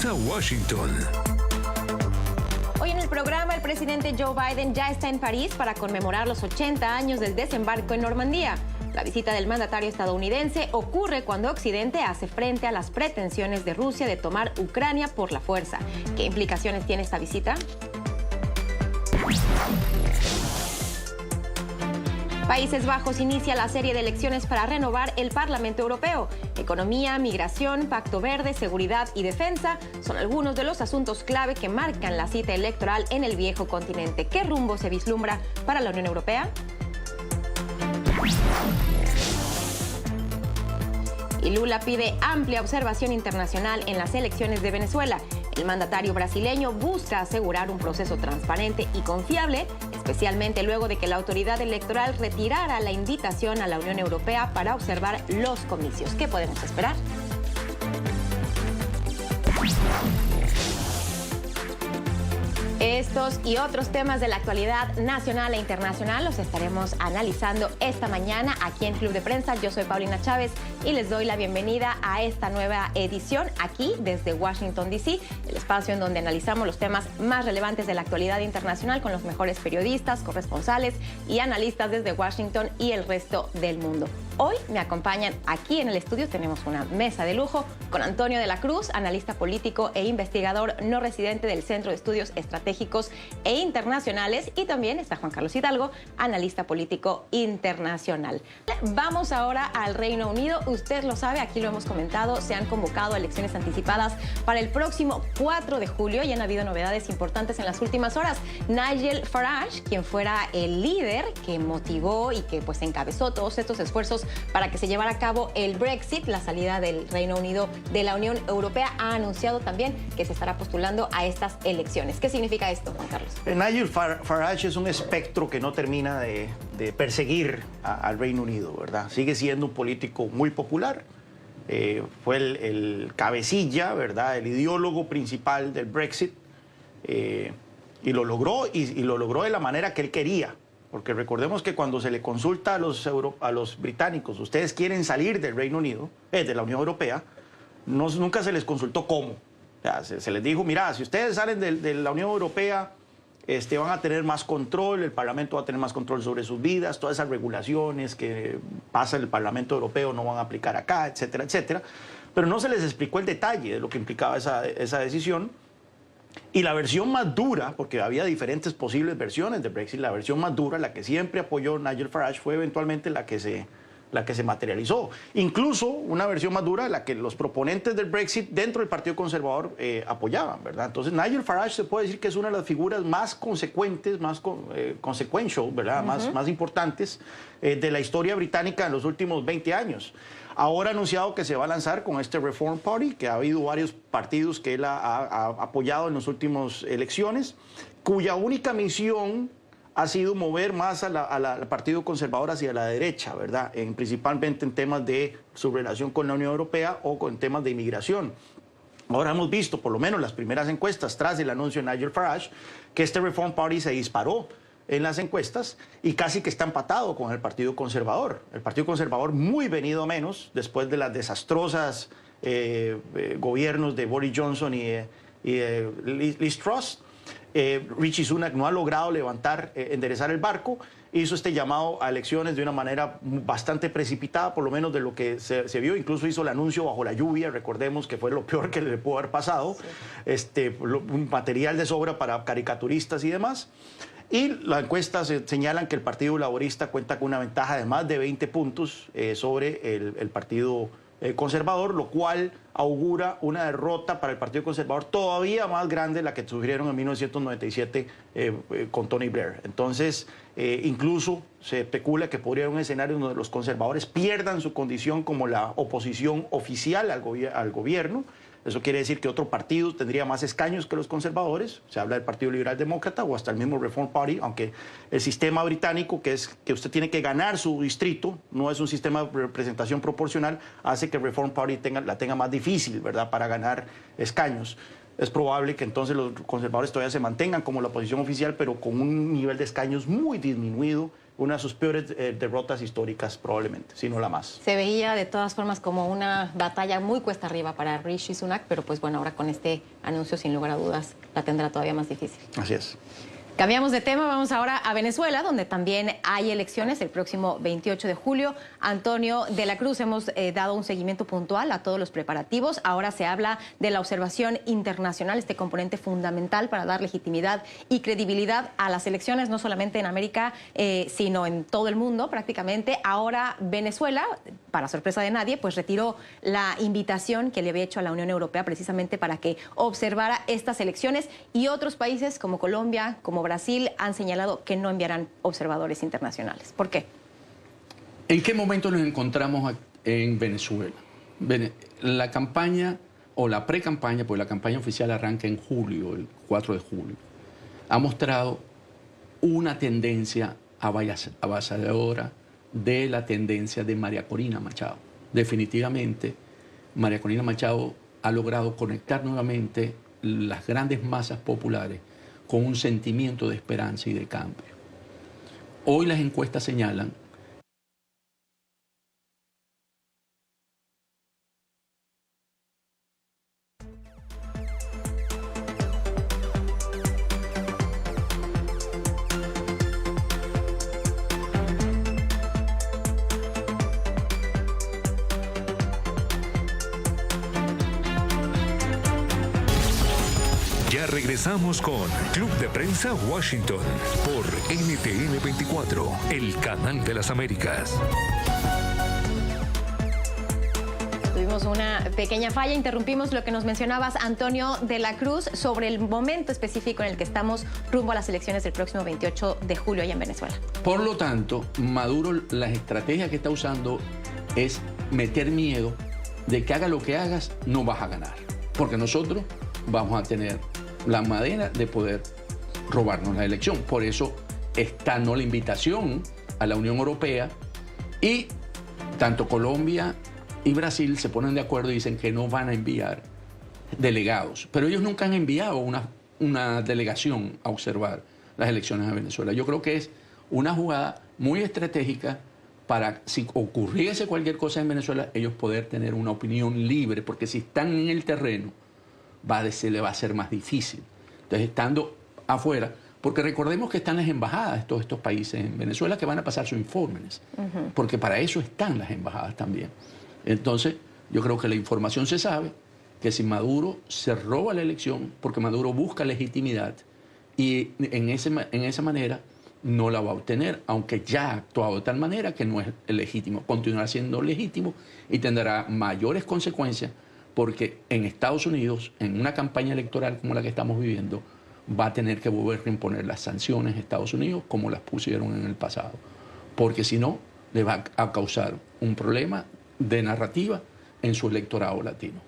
Prensa Washington. Hoy en el programa, el presidente Joe Biden ya está en París para conmemorar los 80 años del desembarco en Normandía. La visita del mandatario estadounidense ocurre cuando Occidente hace frente a las pretensiones de Rusia de tomar Ucrania por la fuerza. ¿Qué implicaciones tiene esta visita? Países Bajos inicia la serie de elecciones para renovar el Parlamento Europeo. Economía, migración, Pacto Verde, seguridad y defensa son algunos de los asuntos clave que marcan la cita electoral en el viejo continente. ¿Qué rumbo se vislumbra para la Unión Europea? Y Lula pide amplia observación internacional en las elecciones de Venezuela. El mandatario brasileño busca asegurar un proceso transparente y confiable, especialmente luego de que la autoridad electoral retirara la invitación a la Unión Europea para observar los comicios. ¿Qué podemos esperar? Estos y otros temas de la actualidad nacional e internacional los estaremos analizando esta mañana aquí en Club de Prensa. Yo soy Paulina Chávez y les doy la bienvenida a esta nueva edición aquí desde Washington, D.C., el espacio en donde analizamos los temas más relevantes de la actualidad internacional con los mejores periodistas, corresponsales y analistas desde Washington y el resto del mundo. Hoy me acompañan aquí en el estudio, tenemos una mesa de lujo con Antonio de la Cruz, analista político e investigador no residente del Centro de Estudios Estratégicos e Internacionales, y también está Juan Carlos Hidalgo, analista político internacional. Vamos ahora al Reino Unido. Usted lo sabe, aquí lo hemos comentado, se han convocado elecciones anticipadas para el próximo 4 de julio y han habido novedades importantes en las últimas horas. Nigel Farage, quien fuera el líder que motivó y que pues encabezó todos estos esfuerzos para que se llevara a cabo el Brexit, la salida del Reino Unido de la Unión Europea, ha anunciado también que se estará postulando a estas elecciones. ¿Qué significa esto, Juan Carlos? Nigel Farage es un espectro que no termina de perseguir al Reino Unido, ¿verdad? Sigue siendo un político muy popular. Fue el cabecilla, ¿verdad? El ideólogo principal del Brexit. Y lo logró, y lo logró de la manera que él quería. Porque recordemos que cuando se le consulta a los británicos, ustedes quieren salir del Reino Unido, de la Unión Europea, nunca se les consultó cómo. O sea, se les dijo, mira, si ustedes salen de la Unión Europea, van a tener más control, el Parlamento va a tener más control sobre sus vidas, todas esas regulaciones que pasa el Parlamento Europeo no van a aplicar acá, etcétera, etcétera. Pero no se les explicó el detalle de lo que implicaba esa decisión. Y la versión más dura, porque había diferentes posibles versiones de Brexit, la versión más dura, la que siempre apoyó Nigel Farage, fue eventualmente la que se materializó. Incluso una versión más dura, la que los proponentes del Brexit dentro del Partido Conservador apoyaban, ¿verdad? Entonces Nigel Farage se puede decir que es una de las figuras más consecuentes, más consequential, ¿verdad? Más importantes de la historia británica en los últimos 20 años. Ahora ha anunciado que se va a lanzar con este Reform Party, que ha habido varios partidos que él ha apoyado en las últimas elecciones, cuya única misión ha sido mover más al Partido Conservador hacia la derecha, ¿verdad? Principalmente en temas de su relación con la Unión Europea o con temas de inmigración. Ahora hemos visto, por lo menos las primeras encuestas tras el anuncio de Nigel Farage, que este Reform Party se disparó en las encuestas y casi que está empatado con el Partido Conservador. El Partido Conservador muy venido a menos después de las desastrosas gobiernos de Boris Johnson y Liz Truss. Rishi Sunak no ha logrado enderezar el barco, hizo este llamado a elecciones de una manera bastante precipitada, por lo menos de lo que se vio. Incluso hizo el anuncio bajo la lluvia, recordemos que fue lo peor que le pudo haber pasado, sí. Un material de sobra para caricaturistas y demás. Y las encuestas señalan que el Partido Laborista cuenta con una ventaja de más de 20 puntos sobre el Partido Conservador, lo cual augura una derrota para el Partido Conservador todavía más grande de la que sufrieron en 1997 con Tony Blair. Entonces, incluso se especula que podría haber un escenario donde los conservadores pierdan su condición como la oposición oficial al gobierno. Eso quiere decir que otro partido tendría más escaños que los conservadores. Se habla del Partido Liberal Demócrata o hasta el mismo Reform Party, aunque el sistema británico, que es que usted tiene que ganar su distrito, no es un sistema de representación proporcional, hace que el Reform Party la tenga más difícil, ¿verdad?, para ganar escaños. Es probable que entonces los conservadores todavía se mantengan como la oposición oficial, pero con un nivel de escaños muy disminuido una de sus peores derrotas históricas probablemente, si no la más. Se veía de todas formas como una batalla muy cuesta arriba para Rishi Sunak, pero pues bueno, ahora con este anuncio sin lugar a dudas la tendrá todavía más difícil. Así es. Cambiamos de tema, vamos ahora a Venezuela, donde también hay elecciones el próximo 28 de julio. Antonio de la Cruz, hemos dado un seguimiento puntual a todos los preparativos. Ahora se habla de la observación internacional, este componente fundamental para dar legitimidad y credibilidad a las elecciones, no solamente en América, sino en todo el mundo prácticamente. Ahora Venezuela, para sorpresa de nadie, pues retiró la invitación que le había hecho a la Unión Europea precisamente para que observara estas elecciones, y otros países como Colombia, como Brasil, han señalado que no enviarán observadores internacionales. ¿Por qué? ¿En qué momento nos encontramos en Venezuela? La campaña o la pre-campaña, pues la campaña oficial arranca en julio, el 4 de julio, ha mostrado una tendencia avasalladora de la tendencia de María Corina Machado. Definitivamente, María Corina Machado ha logrado conectar nuevamente las grandes masas populares con un sentimiento de esperanza y de cambio. Hoy las encuestas señalan Regresamos con Club de Prensa Washington por NTN 24, el canal de las Américas. Tuvimos una pequeña falla, interrumpimos lo que nos mencionabas, Antonio de la Cruz, sobre el momento específico en el que estamos rumbo a las elecciones del próximo 28 de julio allá en Venezuela. Por lo tanto, Maduro, la estrategia que está usando es meter miedo de que haga lo que hagas, no vas a ganar. Porque nosotros vamos a tener la madera de poder robarnos la elección. Por eso está no la invitación a la Unión Europea, y tanto Colombia y Brasil se ponen de acuerdo y dicen que no van a enviar delegados. Pero ellos nunca han enviado una delegación a observar las elecciones de Venezuela. Yo creo que es una jugada muy estratégica para, si ocurriese cualquier cosa en Venezuela, ellos poder tener una opinión libre, porque si están en el terreno, se le va a ser más difícil. Entonces, estando afuera, porque recordemos que están las embajadas de todos estos países en Venezuela que van a pasar sus informes, porque para eso están las embajadas también. Entonces, yo creo que la información se sabe, que si Maduro se roba la elección, porque Maduro busca legitimidad, y en esa manera no la va a obtener, aunque ya ha actuado de tal manera que no es legítimo, continuará siendo legítimo y tendrá mayores consecuencias, porque en Estados Unidos, en una campaña electoral como la que estamos viviendo, va a tener que volver a imponer las sanciones a Estados Unidos como las pusieron en el pasado. Porque si no, le va a causar un problema de narrativa en su electorado latino.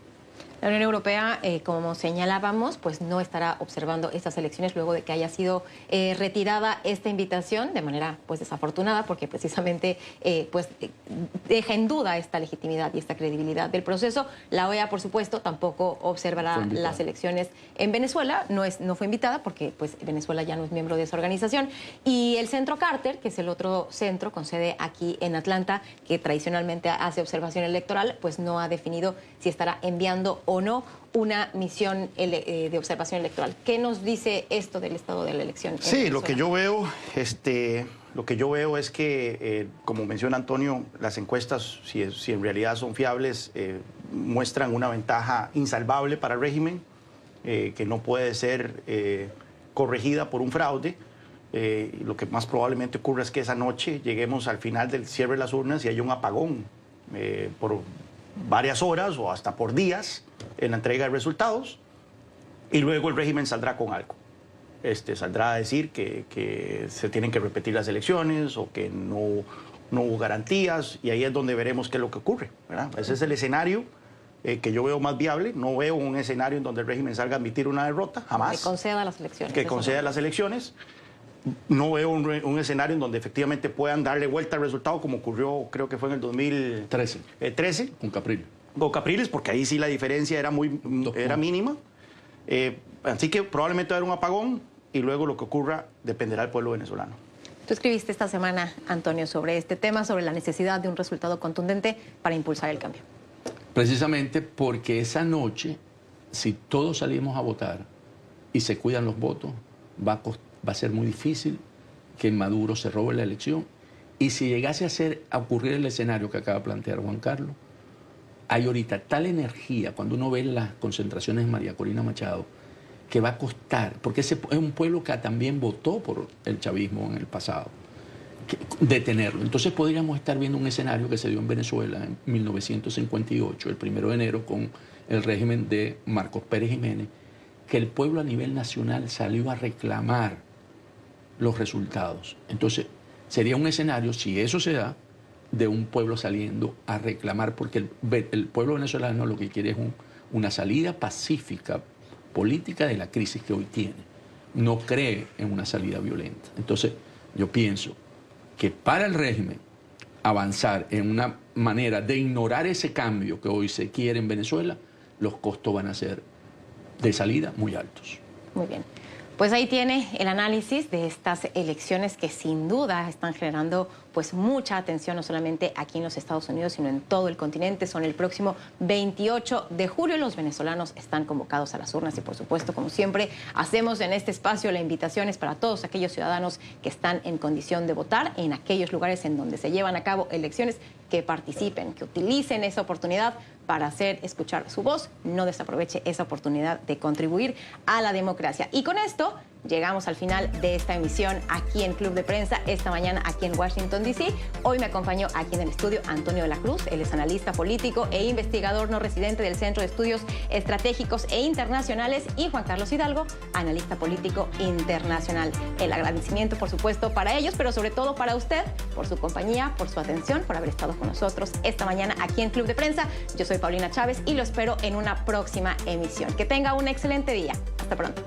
La Unión Europea, como señalábamos, pues no estará observando estas elecciones luego de que haya sido retirada esta invitación de manera pues desafortunada, porque precisamente deja en duda esta legitimidad y esta credibilidad del proceso. La OEA, por supuesto, tampoco observará las elecciones en Venezuela. No fue invitada porque pues Venezuela ya no es miembro de esa organización. Y el Centro Carter, que es el otro centro con sede aquí en Atlanta, que tradicionalmente hace observación electoral, pues no ha definido si estará enviando o no una misión de observación electoral. ¿Qué nos dice esto del estado de la elección? Sí, lo que yo veo es que, como menciona Antonio, las encuestas, si en realidad son fiables, muestran una ventaja insalvable para el régimen, que no puede ser corregida por un fraude. Lo que más probablemente ocurra es que esa noche lleguemos al final del cierre de las urnas y haya un apagón por varias horas o hasta por días en la entrega de resultados, y luego el régimen saldrá con algo. Saldrá a decir que se tienen que repetir las elecciones o que no hubo garantías, y ahí es donde veremos qué es lo que ocurre, ¿verdad? Ese es el escenario que yo veo más viable. No veo un escenario en donde el régimen salga a admitir una derrota, jamás. Que conceda las elecciones. Que conceda las elecciones. No veo un escenario en donde efectivamente puedan darle vuelta al resultado, como ocurrió, creo que fue en el 2013. Con Capriles. Con Capriles, porque ahí sí la diferencia era mínima. Así que probablemente va a haber un apagón, y luego lo que ocurra dependerá del pueblo venezolano. Tú escribiste esta semana, Antonio, sobre este tema, sobre la necesidad de un resultado contundente para impulsar el cambio. Precisamente porque esa noche, si todos salimos a votar y se cuidan los votos, va a ser muy difícil que Maduro se robe la elección. Y si llegase a ocurrir el escenario que acaba de plantear Juan Carlos, hay ahorita tal energía, cuando uno ve las concentraciones de María Corina Machado, que va a costar, porque ese es un pueblo que también votó por el chavismo en el pasado, detenerlo. Entonces podríamos estar viendo un escenario que se dio en Venezuela en 1958, el 1 de enero, con el régimen de Marcos Pérez Jiménez, que el pueblo a nivel nacional salió a reclamar los resultados. Entonces sería un escenario, si eso se da, de un pueblo saliendo a reclamar, porque el pueblo venezolano lo que quiere es una salida pacífica política de la crisis que hoy tiene. No cree en una salida violenta. Entonces, yo pienso que para el régimen avanzar en una manera de ignorar ese cambio que hoy se quiere en Venezuela, los costos van a ser de salida muy altos. Muy bien. Pues ahí tiene el análisis de estas elecciones que sin duda están generando pues mucha atención, no solamente aquí en los Estados Unidos, sino en todo el continente. Son el próximo 28 de julio. Los venezolanos están convocados a las urnas y, por supuesto, como siempre, hacemos en este espacio la invitación es para todos aquellos ciudadanos que están en condición de votar en aquellos lugares en donde se llevan a cabo elecciones, que participen, que utilicen esa oportunidad para hacer escuchar su voz. No desaproveche esa oportunidad de contribuir a la democracia. Y con esto llegamos al final de esta emisión aquí en Club de Prensa, esta mañana aquí en Washington, D.C. Hoy me acompañó aquí en el estudio Antonio de la Cruz. Él es analista político e investigador no residente del Centro de Estudios Estratégicos e Internacionales, y Juan Carlos Hidalgo, analista político internacional. El agradecimiento, por supuesto, para ellos, pero sobre todo para usted, por su compañía, por su atención, por haber estado con nosotros esta mañana aquí en Club de Prensa. Yo soy Paulina Chávez y lo espero en una próxima emisión. Que tenga un excelente día. Hasta pronto.